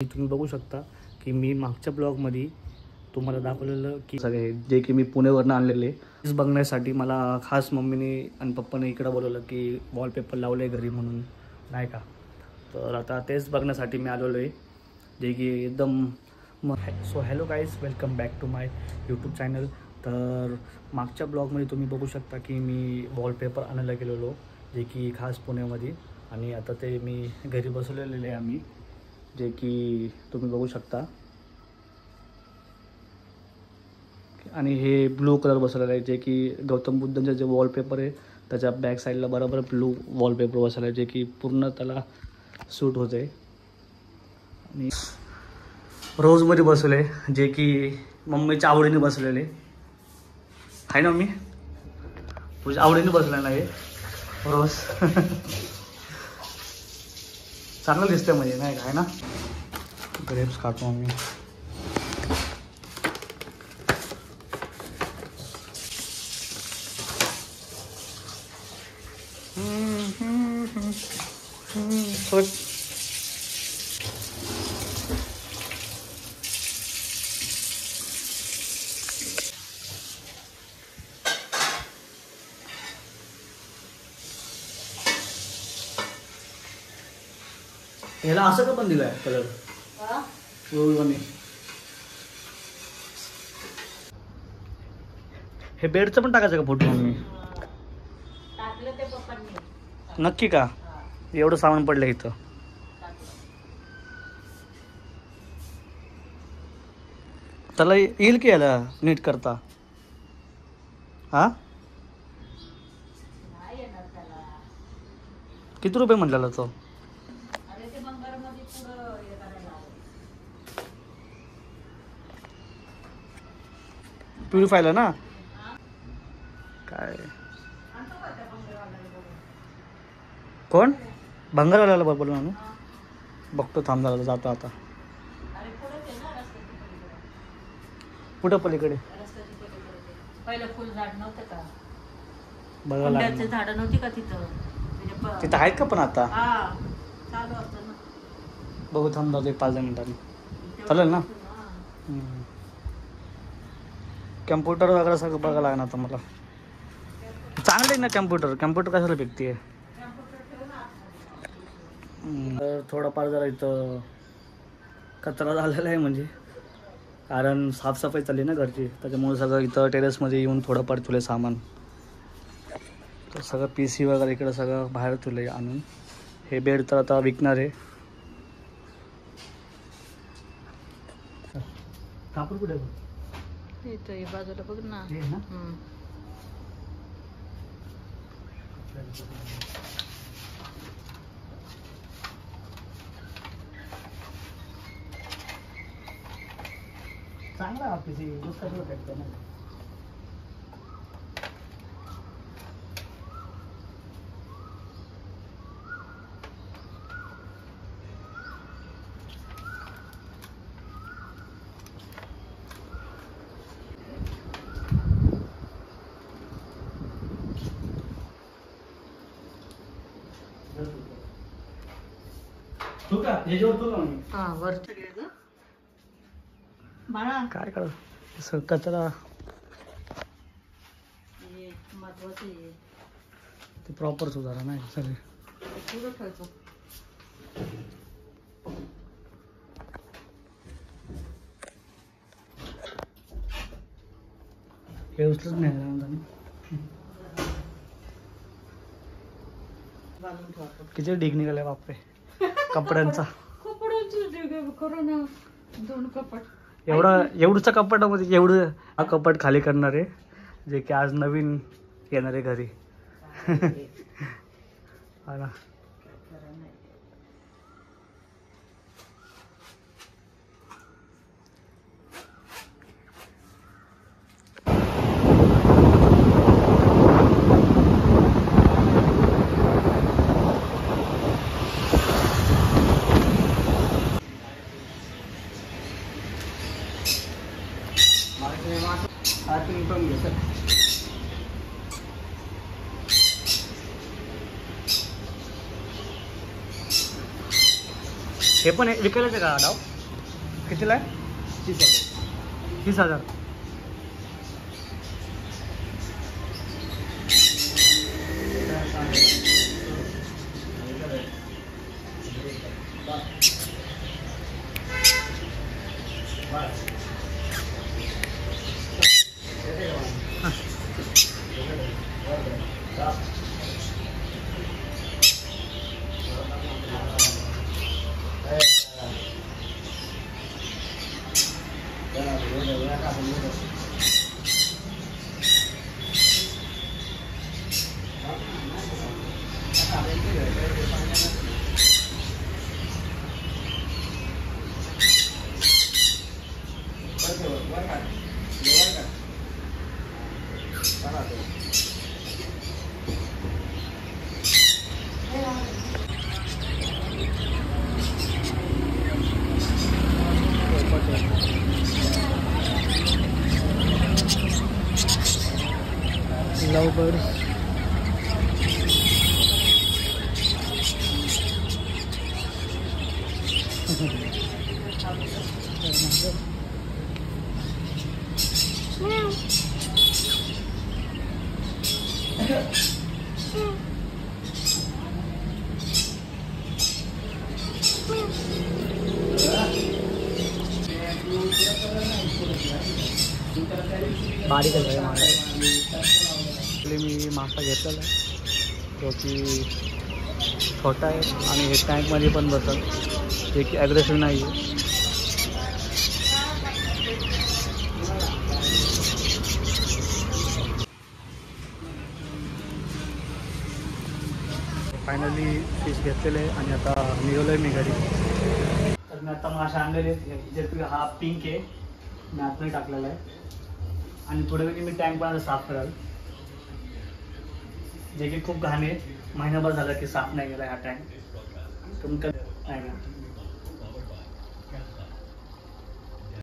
तुम्ही बघू शकता की मी मागच्या ब्लॉगमध्ये तुम्हाला दाखवलेलं की सगळे जे की मी पुण्यावरून आणलेले तेच बघण्यासाठी मला खास मम्मीने आणि पप्पाने इकडं बोलवलं की वॉलपेपर लावले घरी म्हणून नाही का. तर आता तेच बघण्यासाठी मी आलेलो आहे जे की एकदम so hello guys, welcome back to my YouTube channel. तर मागच्या ब्लॉगमध्ये तुम्ही बघू शकता की मी वॉलपेपर आणायला गेलेलो जे की खास पुण्यामध्ये, आणि आता ते मी घरी बसवलेले आहे आम्ही जे की तुम्ही बघू शकता. आणि हे ब्लू कलर बसवलेलं आहे जे की गौतम बुद्धांचे जे वॉलपेपर आहे त्याच्या बॅक साईडला बरोबर ब्लू वॉलपेपर बसवला आहे जे की पूर्ण त्याला सूट होते. आणि रोजमध्ये बसवले जे की मम्मीच्या आवडीने बसवलेले आहे ना. मम्मी तुझ्या आवडीने बसलेलं आहे रोज. चांगलं दिसतंय म्हणजे नाही काय ना. ग्रेप्स काढतो मी. ह्याला असं का पण दिलाय कलर हे बेडचं पण टाकायचं का फोटो मम्मी? नक्की का? एवढं सामान पडलं इथं. त्याला येईल की याला नीट करता? हा किती रुपये म्हटलेला तो? प्युरिफायला ना काय कोण भंगारवाल्याला बोलून आणू बघतो. थांब झाला जातो आता. कुठं पलीकडे बघायला झाड नव्हती का तिथं? तिथं आहेत का पण आता? बघू थांब जातो 5-10 मिनिटांनी. चालेल ना. कम्प्युटर वगैरे सगळं बघायला लागणार आता मला. चांगलं आहे ना कम्प्युटर? कम्प्युटर कशाला भेटते? थोडाफार जरा इथं कचरा झालेला आहे म्हणजे कारण साफसफाई चालली ना घरची, त्याच्यामुळे सगळं इथं टेरेसमध्ये येऊन थोडंफार तुले सामान तर सगळं PC वगैरे इकडं सगळं बाहेर तुले आणून. हे बेड तर आता विकणार आहे. कापड कुठे इथं बाजूला बघ ना. चांगला ऑफिस आहे. दुसरं भेटतं ना. तू का याच्यावर तू का बाळा काय कर कचरा ते प्रॉपर सुधारा नाही सगळे. हे उचलच नाही. किती ढीग निघाले बापरे कपड्यांचा. एवढंच कपाटामध्ये एवढं हा कपाट खाली करणार आहे जे की आज नवीन येणार आहे घरी. हा ना. हे पण विकायलाच आहे का डाव? कितीला आहे? 30,000. लवबर्ड बारीक आहे माझ्या. मी मासा घेतलेला आहे जो की छोटा आहे आणि हे टँकमध्ये पण बसत, जे की ॲग्रेसिव्ह नाही आहे. फायनली फिश घेतलेले आहे आणि आता निघालो आहे मी घरी. तर मी आता मासे आणलेले आहेत. जे हा पिंक आहे, मी आतमध्ये टाकलेला आहे आणि थोड्या वेळी मी टँक पण साफ कराल, जे की खूप घाण आहे. महिनाभर झालं की साफ नाही केला हा टँक. तुमचं नाही का?